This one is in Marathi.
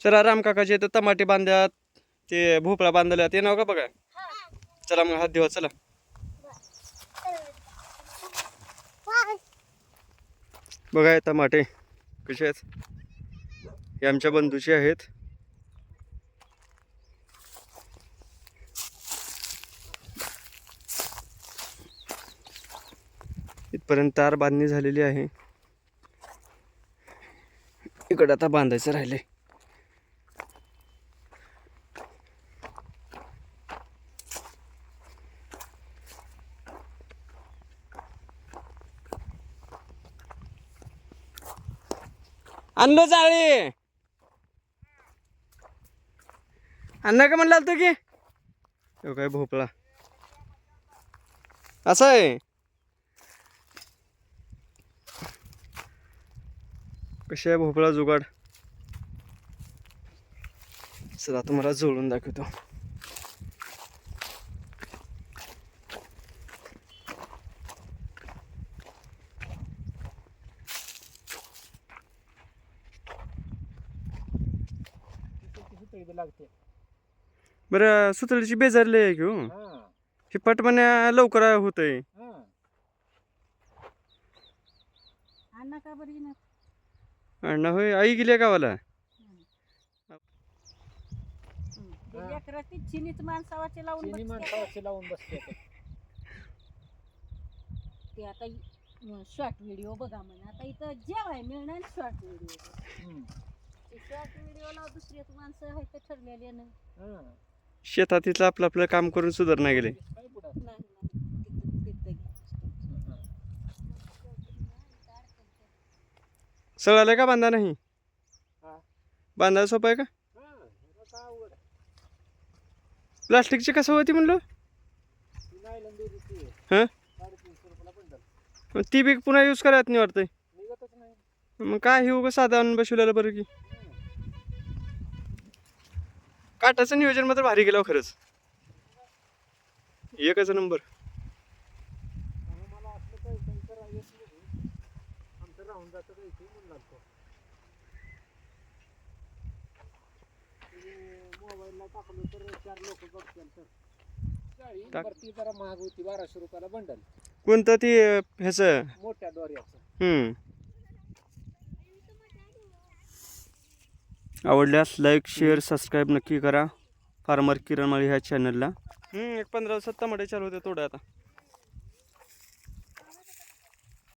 चला राम काकाचे इथं टमाटे बांधल्यात, ते भोपळा बांधल्यात, ते नाव का बघा. चला मग हात देवा चला. बघा टमाटे कसे आहेत, हे आमच्या बंधूचे आहेत. इथपर्यंत तार बांधणी झालेली आहे. इकडे आता बांधायचं राहिले. आणलो जाळी, अण्णा का म्हणला तू की तो काय भोपळा असं आहे. कशा आहे भोपळा जुगाड, चला तुम्हाला जोडून दाखवतो. बरं सुतळीची बेजारली आहे घेऊ, हे पटमण्या लवकर होतंय. अण्णा होय, आई गेली गावाला. चिनीच माणसावाचे लावून बसते ते. आता शॉर्ट व्हिडिओ बघा म्हणा, आता इथं जेवाय मिळणार शॉर्ट व्हिडिओ. शॉर्ट व्हिडिओला दुसरी माणसं आहेत ते ठरलेले ना. शेतातीतलं आपलं आपलं काम करून सुधारणा गेले. सळालंय का बांधा नाही, बांधायला सोपं आहे का. प्लास्टिकची कसं होती म्हणलो. हां ती बी पुन्हा यूज करायला नाही वाटतंय. मग काय हे उगं साधारण बसवलेलं बरं की. काटाचं नियोजन मात्र भारी गेलं खरंच, एकच नंबर. जरा महाग होती, 1200 रुपयाला बंडल. कोणतं ती ह्याचं मोठ्या दोऱ्याचं. आवडल्यास लाईक शेअर सबस्क्राईब नक्की करा फार्मर किरण माळी ह्या चॅनलला. एक 15 दिवसात टमाटे चालू होते थोडं आता.